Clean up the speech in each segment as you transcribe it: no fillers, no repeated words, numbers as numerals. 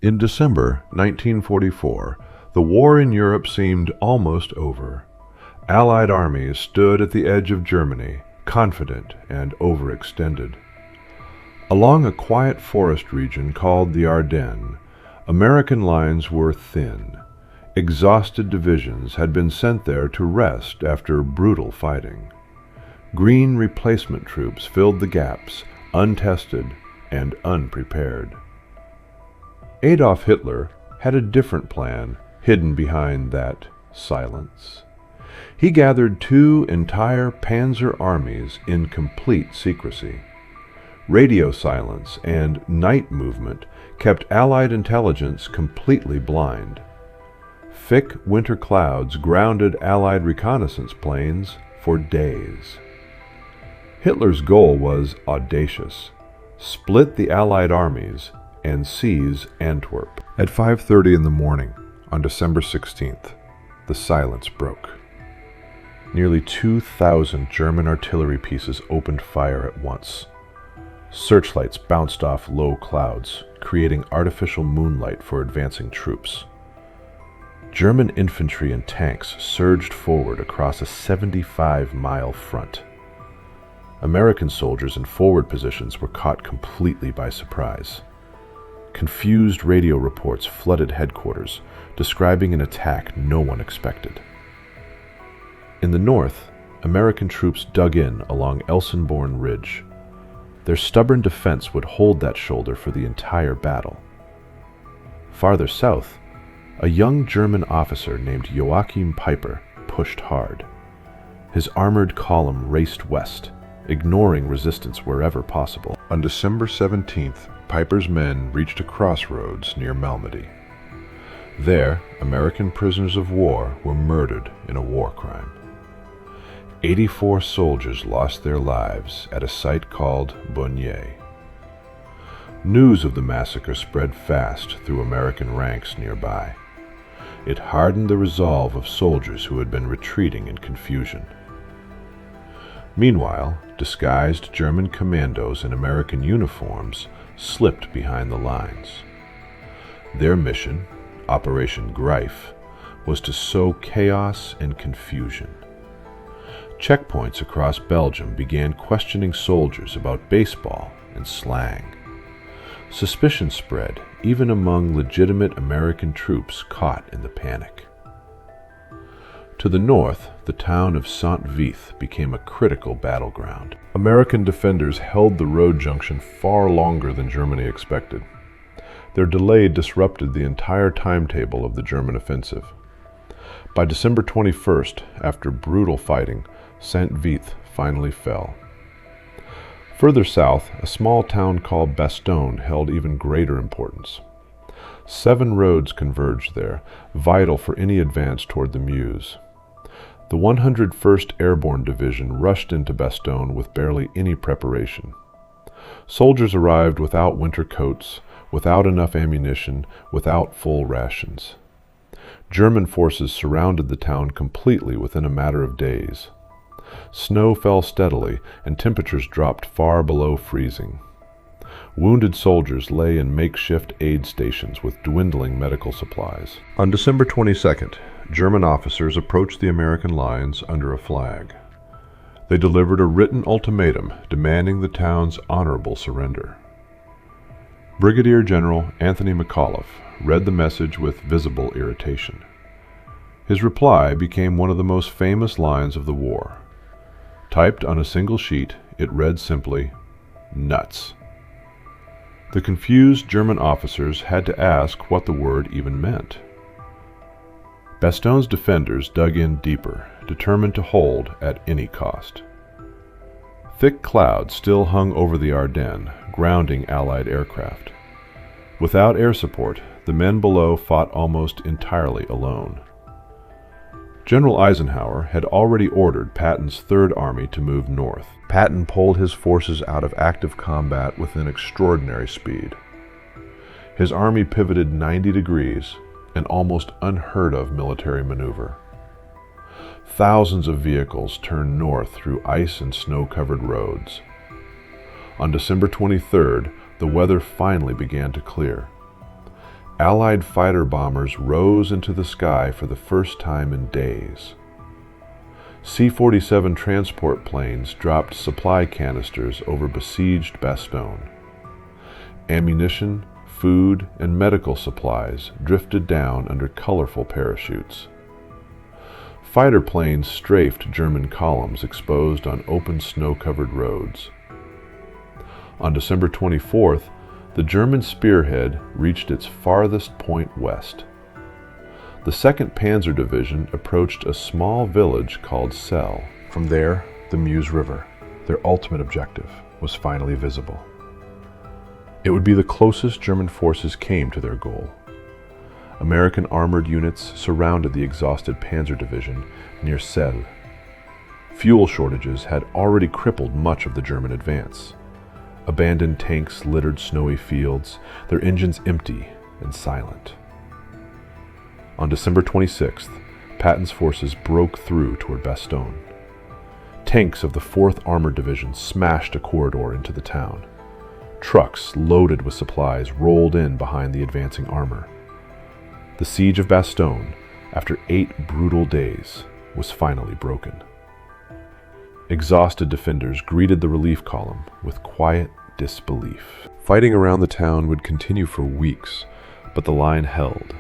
In December 1944, the war in Europe seemed almost over. Allied armies stood at the edge of Germany, confident and overextended. Along a quiet forest region called the Ardennes, American lines were thin. Exhausted divisions had been sent there to rest after brutal fighting. Green replacement troops filled the gaps, untested and unprepared. Adolf Hitler had a different plan hidden behind that silence. He gathered two entire panzer armies in complete secrecy. Radio silence and night movement kept Allied intelligence completely blind. Thick winter clouds grounded Allied reconnaissance planes for days. Hitler's goal was audacious: split the Allied armies and seize Antwerp. At 5:30 in the morning on December 16th, the silence broke. Nearly 2,000 German artillery pieces opened fire at once. Searchlights bounced off low clouds, creating artificial moonlight for advancing troops. German infantry and tanks surged forward across a 75-mile front. American soldiers in forward positions were caught completely by surprise. Confused radio reports flooded headquarters, describing an attack no one expected. In the north, American troops dug in along Elsenborn Ridge. Their stubborn defense would hold that shoulder for the entire battle. Farther south, a young German officer named Joachim Peiper pushed hard. His armored column raced west, ignoring resistance wherever possible. On December 17th, Peiper's men reached a crossroads near Malmedy. There, American prisoners of war were murdered in a war crime. 84 soldiers lost their lives at a site called WWII. News of the massacre spread fast through American ranks nearby. It hardened the resolve of soldiers who had been retreating in confusion. Meanwhile, disguised German commandos in American uniforms slipped behind the lines. Their mission, Operation Greif, was to sow chaos and confusion. Checkpoints across Belgium began questioning soldiers about baseball and slang. Suspicion spread even among legitimate American troops caught in the panic. To the north, the town of Saint-Vith became a critical battleground. American defenders held the road junction far longer than Germany expected. Their delay disrupted the entire timetable of the German offensive. By December 21st, after brutal fighting, Saint-Vith finally fell. Further south, a small town called Bastogne held even greater importance. 7 roads converged there, vital for any advance toward the Meuse. The 101st Airborne Division rushed into Bastogne with barely any preparation. Soldiers arrived without winter coats, without enough ammunition, without full rations. German forces surrounded the town completely within a matter of days. Snow fell steadily, and temperatures dropped far below freezing. Wounded soldiers lay in makeshift aid stations with dwindling medical supplies. On December 22nd, German officers approached the American lines under a flag. They delivered a written ultimatum demanding the town's honorable surrender. Brigadier General Anthony McAuliffe read the message with visible irritation. His reply became one of the most famous lines of the war. Typed on a single sheet, it read simply, "Nuts." The confused German officers had to ask what the word even meant. Bastogne's defenders dug in deeper, determined to hold at any cost. Thick clouds still hung over the Ardennes, grounding Allied aircraft. Without air support, the men below fought almost entirely alone. General Eisenhower had already ordered Patton's Third Army to move north. Patton pulled his forces out of active combat with an extraordinary speed. His army pivoted 90 degrees, an almost unheard-of military maneuver. Thousands of vehicles turned north through ice and snow-covered roads. On December 23rd, the weather finally began to clear. Allied fighter bombers rose into the sky for the first time in days. C-47 transport planes dropped supply canisters over besieged Bastogne. Ammunition, food, and medical supplies drifted down under colorful parachutes. Fighter planes strafed German columns exposed on open snow-covered roads. On December 24th, the German spearhead reached its farthest point west. The 2nd Panzer Division approached a small village called Celle. From there, the Meuse River, their ultimate objective, was finally visible. It would be the closest German forces came to their goal. American armored units surrounded the exhausted Panzer Division near Celle. Fuel shortages had already crippled much of the German advance. Abandoned tanks littered snowy fields, their engines empty and silent. On December 26th, Patton's forces broke through toward Bastogne. Tanks of the 4th Armored Division smashed a corridor into the town. Trucks loaded with supplies rolled in behind the advancing armor. The siege of Bastogne, after 8 brutal days, was finally broken. Exhausted defenders greeted the relief column with quiet disbelief. Fighting around the town would continue for weeks, but the line held.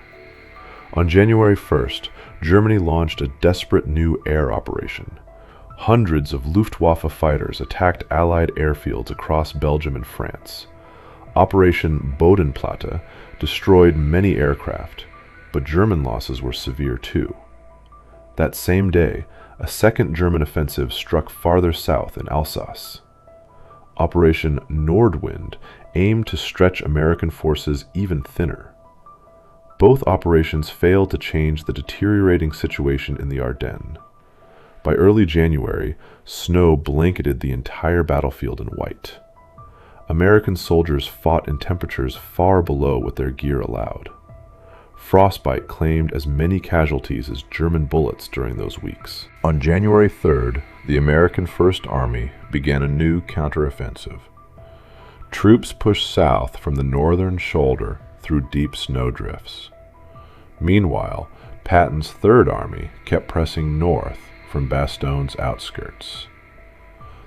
On January 1st, Germany launched a desperate new air operation. Hundreds of Luftwaffe fighters attacked Allied airfields across Belgium and France. Operation Bodenplatte destroyed many aircraft, but German losses were severe too. That same day, a second German offensive struck farther south in Alsace. Operation Nordwind aimed to stretch American forces even thinner. Both operations failed to change the deteriorating situation in the Ardennes. By early January, snow blanketed the entire battlefield in white. American soldiers fought in temperatures far below what their gear allowed. Frostbite claimed as many casualties as German bullets during those weeks. On January 3rd, the American First Army began a new counteroffensive. Troops pushed south from the northern shoulder through deep snowdrifts. Meanwhile, Patton's Third Army kept pressing north from Bastogne's outskirts.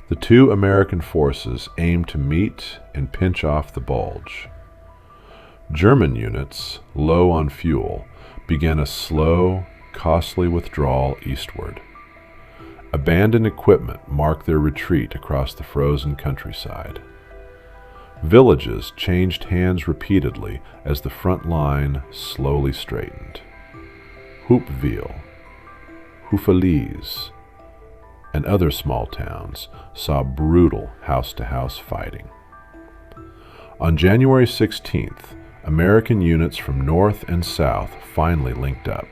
The two American forces aimed to meet and pinch off the Bulge. German units, low on fuel, began a slow, costly withdrawal eastward. Abandoned equipment marked their retreat across the frozen countryside. Villages changed hands repeatedly as the front line slowly straightened. Hoopville, Houffalize, and other small towns saw brutal house-to-house fighting. On January 16th, American units from north and south finally linked up.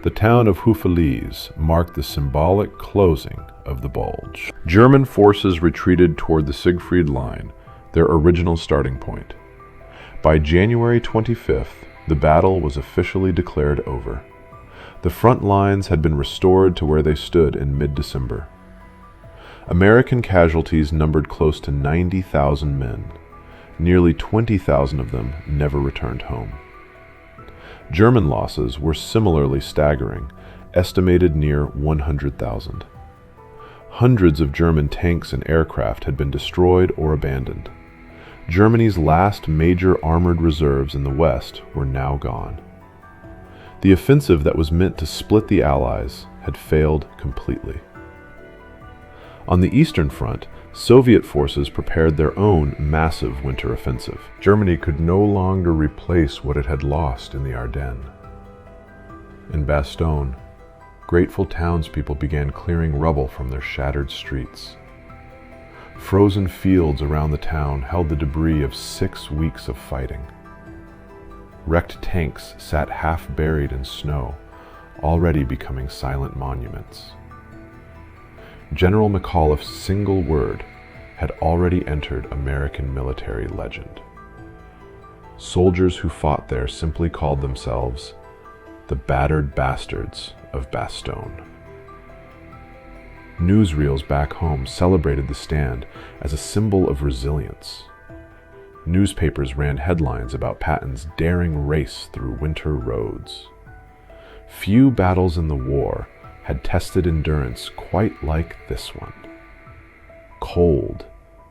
The town of Houffalize marked the symbolic closing of the Bulge. German forces retreated toward the Siegfried Line, their original starting point. By January 25th, the battle was officially declared over. The front lines had been restored to where they stood in mid-December. American casualties numbered close to 90,000 men. Nearly 20,000 of them never returned home. German losses were similarly staggering, estimated near 100,000. Hundreds of German tanks and aircraft had been destroyed or abandoned. Germany's last major armored reserves in the West were now gone. The offensive that was meant to split the Allies had failed completely. On the Eastern Front, Soviet forces prepared their own massive winter offensive. Germany could no longer replace what it had lost in the Ardennes. In Bastogne, grateful townspeople began clearing rubble from their shattered streets. Frozen fields around the town held the debris of 6 weeks of fighting. Wrecked tanks sat half buried in snow, already becoming silent monuments. General McAuliffe's single word had already entered American military legend. Soldiers who fought there simply called themselves the battered bastards of Bastogne. Newsreels back home celebrated the stand as a symbol of resilience. Newspapers ran headlines about Patton's daring race through winter roads. Few battles in the war had tested endurance quite like this one. Cold,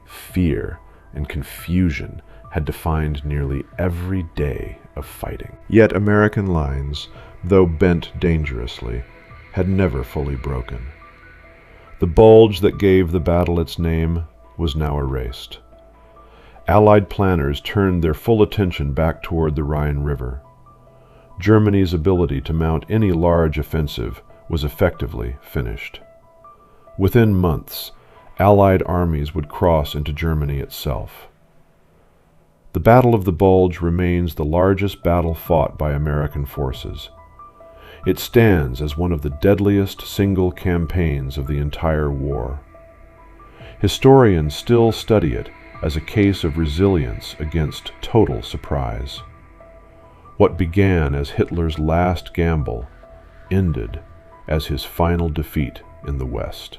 fear, and confusion had defined nearly every day of fighting. Yet American lines, though bent dangerously, had never fully broken. The bulge that gave the battle its name was now erased. Allied planners turned their full attention back toward the Rhine River. Germany's ability to mount any large offensive was effectively finished. Within months, Allied armies would cross into Germany itself. The Battle of the Bulge remains the largest battle fought by American forces. It stands as one of the deadliest single campaigns of the entire war. Historians still study it as a case of resilience against total surprise. What began as Hitler's last gamble ended as his final defeat in the West.